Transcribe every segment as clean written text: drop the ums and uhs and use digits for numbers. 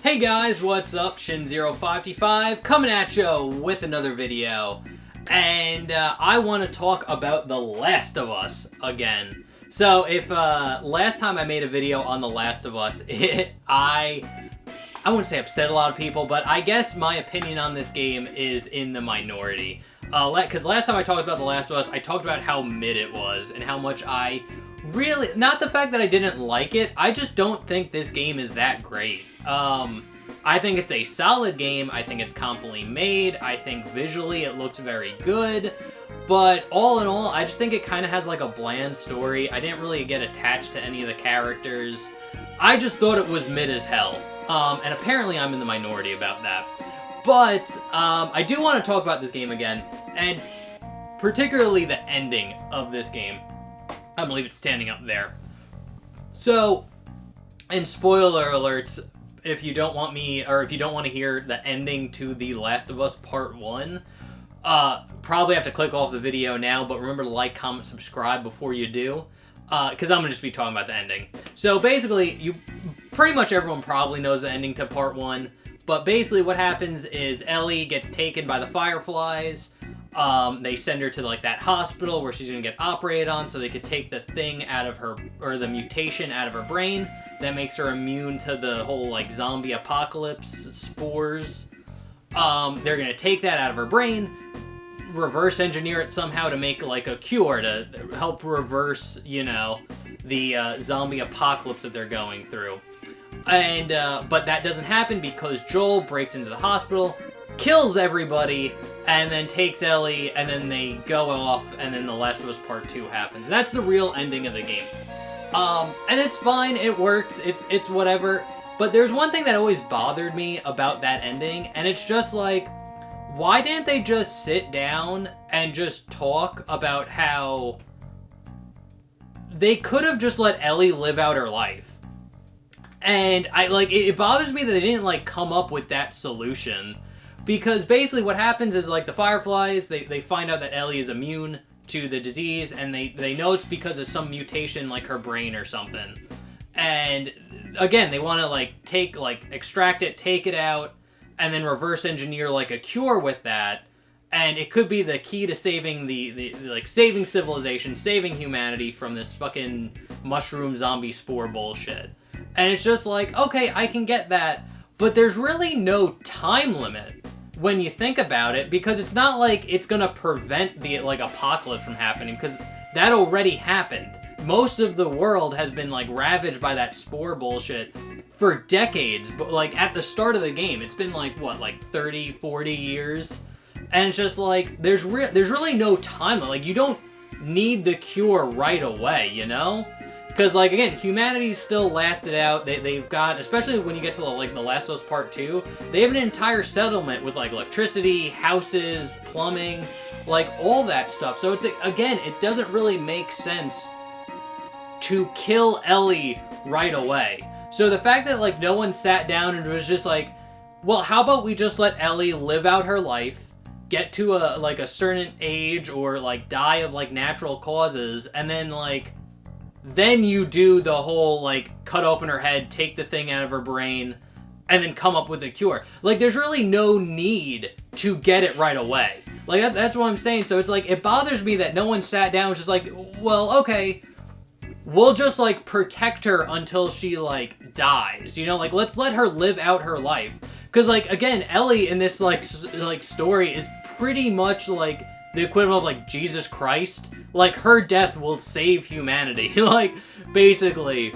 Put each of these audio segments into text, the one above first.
Hey guys, what's up? Shin0555 coming at you with another video. And I want to talk about The Last of Us again. So if last time I made a video on The Last of Us, I wouldn't say upset a lot of people, but I guess my opinion on this game is in the minority. Because last time I talked about The Last of Us, I talked about how mid it was and how much I really, not the fact that I didn't like it, I just don't think this game is that great. I think it's a solid game, I think it's competently made, I think visually it looks very good, but all in all, I just think it kind of has like a bland story. I didn't really get attached to any of the characters. I just thought it was mid as hell, and apparently I'm in the minority about that. But, I do want to talk about this game again, and particularly the ending of this game. I believe it's standing up there. So, and spoiler alerts, if you don't want me, or if you don't want to hear the ending to The Last of Us Part 1, probably have to click off the video now, but remember to like, comment, subscribe before you do, because I'm going to just be talking about the ending. So basically, pretty much everyone probably knows the ending to Part 1, but basically what happens is Ellie gets taken by the Fireflies. They send her to like that hospital where she's gonna get operated on so they could take the thing out of her, or the mutation out of her brain that makes her immune to the whole like zombie apocalypse spores. They're gonna take that out of her brain, reverse engineer it somehow to make like a cure to help reverse, you know, the zombie apocalypse that they're going through. And but that doesn't happen because Joel breaks into the hospital, kills everybody, and then takes Ellie, and then they go off, and then The Last of Us Part 2 happens. And that's the real ending of the game. And it's fine, it works, it's whatever. But there's one thing that always bothered me about that ending, and it's just like, why didn't they just sit down and just talk about how they could have just let Ellie live out her life? And it bothers me that they didn't like come up with that solution. Because basically what happens is, like, the Fireflies, they find out that Ellie is immune to the disease, and they know it's because of some mutation, like her brain or something. And, again, they want to, like, extract it, take it out, and then reverse engineer, like, a cure with that. And it could be the key to saving saving civilization, saving humanity from this fucking mushroom zombie spore bullshit. And it's just like, okay, I can get that, but there's really no time limit when you think about it, because it's not like it's gonna prevent the like apocalypse from happening, because that already happened. Most of the world has been like ravaged by that spore bullshit for decades, but like at the start of the game, it's been like what, like 30, 40 years, and it's just like there's really no time. Like, you don't need the cure right away, you know? Because, like, again, humanity's still lasted out. They've got, especially when you get to, like, The Last of Us Part 2, they have an entire settlement with, like, electricity, houses, plumbing, like, all that stuff. So, it's, again, it doesn't really make sense to kill Ellie right away. So, the fact that, like, no one sat down and was just like, well, how about we just let Ellie live out her life, get to, a certain age, or, like, die of, like, natural causes, and then, like, then you do the whole, like, cut open her head, take the thing out of her brain, and then come up with a cure. Like, there's really no need to get it right away. Like, that's what I'm saying. So it's like, it bothers me that no one sat down and was just like, well, okay, we'll just, like, protect her until she, like, dies. You know, like, let's let her live out her life. Because, like, again, Ellie in this, like, story is pretty much, like, the equivalent of, like, Jesus Christ. Like, her death will save humanity, like, basically.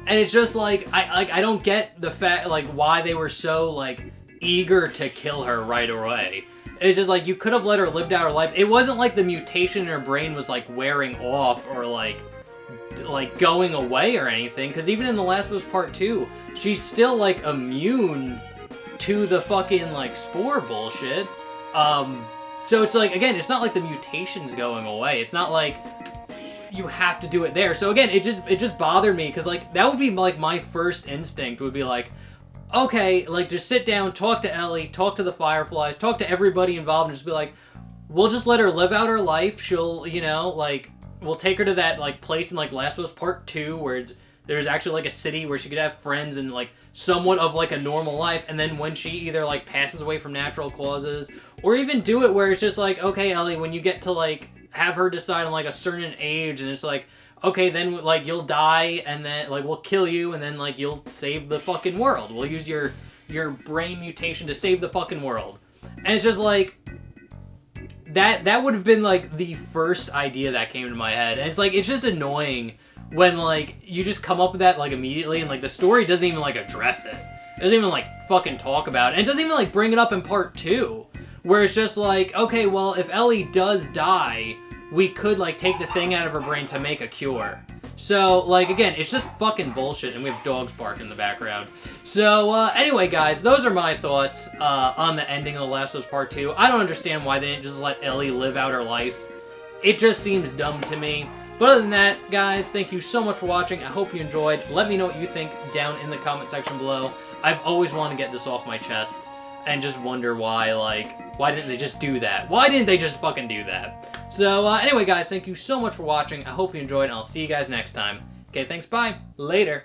And it's just, like, I don't get the fact, like, why they were so, like, eager to kill her right away. It's just, like, you could have let her live out her life. It wasn't like the mutation in her brain was, like, wearing off or, like going away or anything. Because even in The Last of Us Part 2, she's still, like, immune to the fucking, like, spore bullshit. So it's like, again, it's not like the mutation's going away. It's not like you have to do it there. So again, it just bothered me, because like that would be like my first instinct would be like, okay, like just sit down, talk to Ellie, talk to the Fireflies, talk to everybody involved, and just be like, we'll just let her live out her life. She'll, you know, like, we'll take her to that like place in like Last of Us Part 2 where there's actually like a city where she could have friends, and like somewhat of like a normal life, and then when she either like passes away from natural causes, or even do it where it's just like, okay, Ellie, when you get to like have her decide on like a certain age, and it's like, okay, then like you'll die, and then like we'll kill you, and then like you'll save the fucking world. We'll use your brain mutation to save the fucking world. And it's just like that would have been like the first idea that came to my head. And it's like, it's just annoying when like you just come up with that like immediately, and like the story doesn't even like address it. It doesn't even like fucking talk about it. And it doesn't even like bring it up in part 2, where it's just like, okay, well, if Ellie does die, we could like take the thing out of her brain to make a cure. So, like, again, it's just fucking bullshit, and we have dogs barking in the background. So, anyway, guys, those are my thoughts on the ending of The Last of Us Part 2. I don't understand why they didn't just let Ellie live out her life. It just seems dumb to me. But other than that, guys, thank you so much for watching. I hope you enjoyed. Let me know what you think down in the comment section below. I've always wanted to get this off my chest and just wonder why, like, why didn't they just do that? Why didn't they just fucking do that? So, anyway, guys, thank you so much for watching. I hope you enjoyed, and I'll see you guys next time. Okay, thanks, bye. Later.